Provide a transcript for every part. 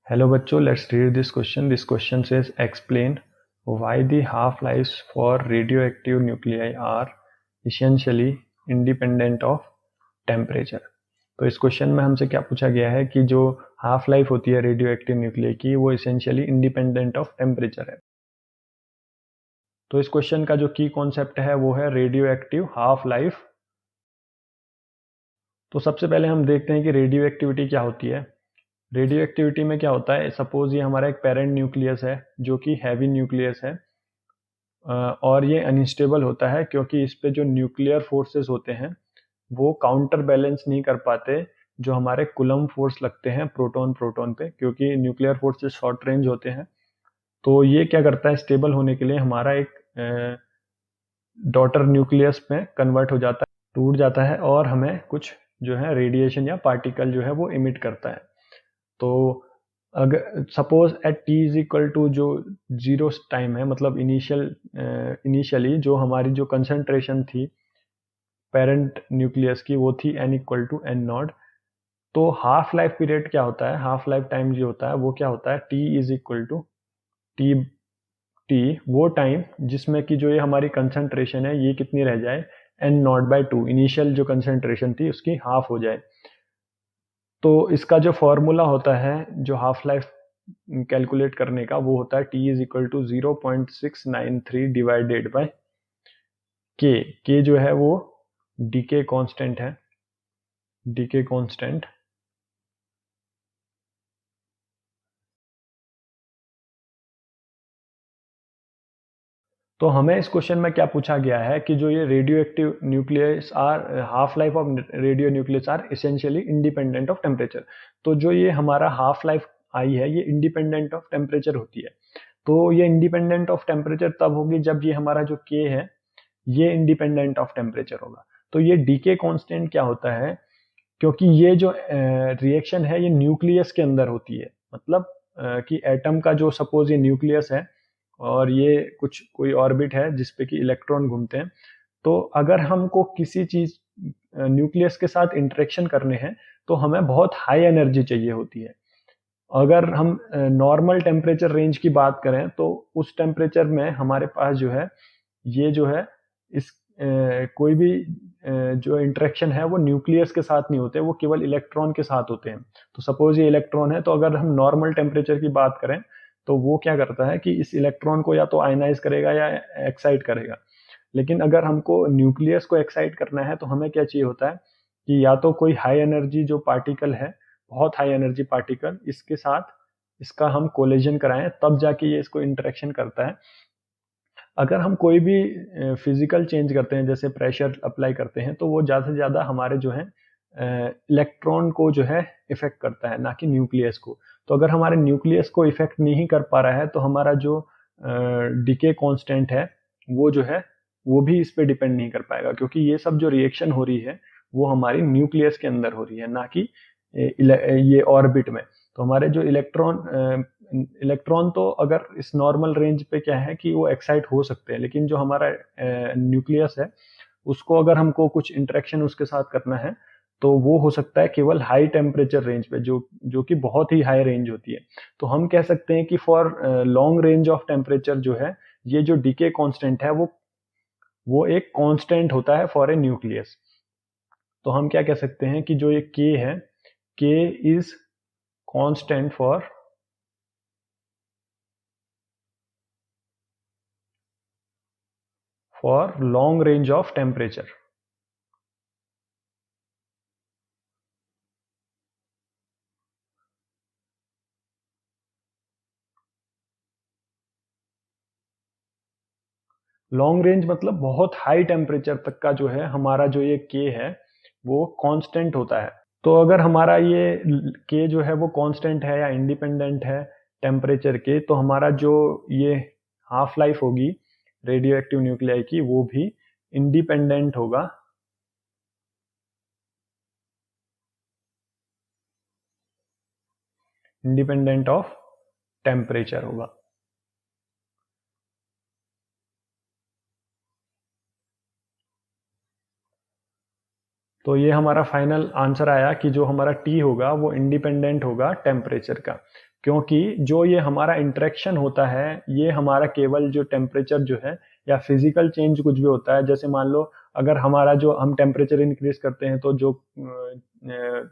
Hello बच्चों, let's read this question. This question says explain why the half-lives for radioactive nuclei are essentially independent of temperature. तो इस question में हमसे क्या पूछा गया है कि जो हाफ लाइफ होती है रेडियो एक्टिव न्यूक्लियाई की वो इसेंशियली इंडिपेंडेंट ऑफ टेम्परेचर है। तो इस क्वेश्चन का जो की कॉन्सेप्ट है वो है रेडियो एक्टिव हाफ लाइफ। तो सबसे पहले हम देखते हैं कि रेडियो एक्टिविटी क्या होती है। रेडियो एक्टिविटी में क्या होता है, सपोज ये हमारा एक पेरेंट न्यूक्लियस है जो कि हैवी न्यूक्लियस है और ये अनस्टेबल होता है क्योंकि इस पे जो न्यूक्लियर फोर्सेस होते हैं वो काउंटर बैलेंस नहीं कर पाते जो हमारे कुलम फोर्स लगते हैं प्रोटॉन प्रोटॉन पे, क्योंकि न्यूक्लियर फोर्सेस शॉर्ट रेंज होते हैं। तो ये क्या करता है, स्टेबल होने के लिए हमारा एक डॉटर न्यूक्लियस में कन्वर्ट हो जाता है, टूट जाता है और हमें कुछ जो है रेडिएशन या पार्टिकल जो है वो इमिट करता है। तो अगर suppose at t is equal to जो जीरो टाइम है, मतलब इनिशियली जो हमारी जो कंसंट्रेशन थी पेरेंट न्यूक्लियस की वो थी n equal to n naught. तो हाफ लाइफ पीरियड क्या होता है, हाफ लाइफ टाइम जो होता है वो क्या होता है, t is equal to t t वो टाइम जिसमें कि जो ये हमारी कंसंट्रेशन है ये कितनी रह जाए, n naught by two, initial जो कंसंट्रेशन थी उसकी हाफ हो जाए। तो इसका जो फॉर्मूला होता है जो हाफ लाइफ कैलकुलेट करने का वो होता है t is equal to 0.693 divided by k जो है वो डीके कांस्टेंट है, डीके कांस्टेंट। तो हमें इस क्वेश्चन में क्या पूछा गया है कि जो ये radioactive nucleus are half life of radio nucleus are essentially independent of temperature. तो जो ये हमारा हाफ लाइफ आई है ये इंडिपेंडेंट ऑफ टेम्परेचर होती है। तो ये इंडिपेंडेंट ऑफ टेम्परेचर तब होगी जब ये हमारा जो के है ये इंडिपेंडेंट ऑफ टेम्परेचर होगा। तो ये डीके कांस्टेंट क्या होता है, क्योंकि ये जो रिएक्शन है ये न्यूक्लियस के अंदर होती है, मतलब कि एटम का जो सपोज ये न्यूक्लियस है और ये कुछ कोई ऑर्बिट है जिसपे कि इलेक्ट्रॉन घूमते हैं। तो अगर हमको किसी चीज न्यूक्लियस के साथ इंटरेक्शन करने हैं तो हमें बहुत हाई एनर्जी चाहिए होती है। अगर हम नॉर्मल टेम्परेचर रेंज की बात करें तो उस टेम्परेचर में हमारे पास जो है ये जो है इस कोई भी जो इंटरेक्शन है वो न्यूक्लियस के साथ नहीं होते, वो केवल इलेक्ट्रॉन के साथ होते हैं। तो सपोज ये इलेक्ट्रॉन है, तो अगर हम नॉर्मल टेम्परेचर की बात करें तो वो क्या करता है कि इस इलेक्ट्रॉन को या तो आयनाइज करेगा या एक्साइट करेगा। लेकिन अगर हमको न्यूक्लियस को एक्साइट करना है तो हमें क्या चाहिए होता है कि या तो कोई हाई एनर्जी जो पार्टिकल है, बहुत हाई एनर्जी पार्टिकल, इसके साथ इसका हम कोलिजन कराएं तब जाके ये इसको इंटरेक्शन करता है। अगर हम कोई भी फिजिकल चेंज करते हैं जैसे प्रेशर अप्लाई करते हैं तो वो ज़्यादा से ज़्यादा हमारे जो है इलेक्ट्रॉन को जो है इफेक्ट करता है, ना कि न्यूक्लियस को। तो अगर हमारे न्यूक्लियस को इफेक्ट नहीं कर पा रहा है तो हमारा जो डिके कांस्टेंट है वो जो है वो भी इस पे डिपेंड नहीं कर पाएगा, क्योंकि ये सब जो रिएक्शन हो रही है वो हमारी न्यूक्लियस के अंदर हो रही है, ना कि ये ऑर्बिट में। तो हमारे जो इलेक्ट्रॉन तो अगर इस नॉर्मल रेंज पे क्या है कि वो एक्साइट हो सकते हैं, लेकिन जो हमारा न्यूक्लियस है उसको अगर हमको कुछ इंटरेक्शन उसके साथ करना है तो वो हो सकता है केवल हाई टेम्परेचर रेंज पे, जो कि बहुत ही हाई रेंज होती है। तो हम कह सकते हैं कि for long range of temperature जो है ये जो डीके कांस्टेंट है वो एक कांस्टेंट होता है फॉर ए न्यूक्लियस। तो हम क्या कह सकते हैं कि जो ये के है, के is constant for long range of temperature. Long range मतलब बहुत हाई टेम्परेचर तक का जो है हमारा जो ये के है वो कांस्टेंट होता है। तो अगर हमारा ये के जो है वो कांस्टेंट है या इंडिपेंडेंट है टेम्परेचर के, तो हमारा जो ये हाफ लाइफ होगी रेडियो एक्टिव न्यूक्लियाई की वो भी इंडिपेंडेंट होगा, इंडिपेंडेंट ऑफ टेम्परेचर होगा। तो ये हमारा फाइनल आंसर आया कि जो हमारा टी होगा वो इंडिपेंडेंट होगा टेम्परेचर का, क्योंकि जो ये हमारा इंटरेक्शन होता है ये हमारा केवल जो टेम्परेचर जो है या फिजिकल चेंज कुछ भी होता है, जैसे मान लो अगर हमारा जो हम टेम्परेचर इंक्रीज करते हैं तो जो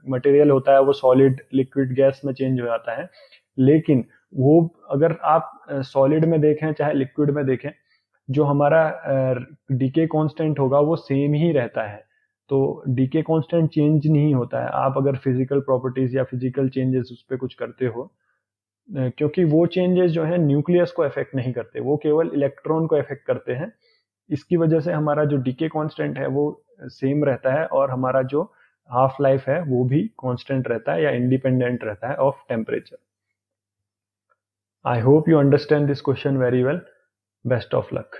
मटेरियल होता है वो सॉलिड लिक्विड गैस में चेंज हो जाता है, लेकिन वो अगर आप सॉलिड में देखें चाहे लिक्विड में देखें, जो हमारा डीके कांस्टेंट होगा वो सेम ही रहता है। तो डीके कांस्टेंट चेंज नहीं होता है। आप अगर फिजिकल प्रॉपर्टीज या फिजिकल चेंजेस उस पर कुछ करते हो, क्योंकि वो चेंजेस जो है न्यूक्लियस को अफेक्ट नहीं करते, वो केवल इलेक्ट्रॉन को अफेक्ट करते हैं। इसकी वजह से हमारा जो डीके कांस्टेंट है वो सेम रहता है और हमारा जो हाफ लाइफ है वो भी कांस्टेंट रहता है या इंडिपेंडेंट रहता है of temperature. I hope you understand this question very well. Best of luck.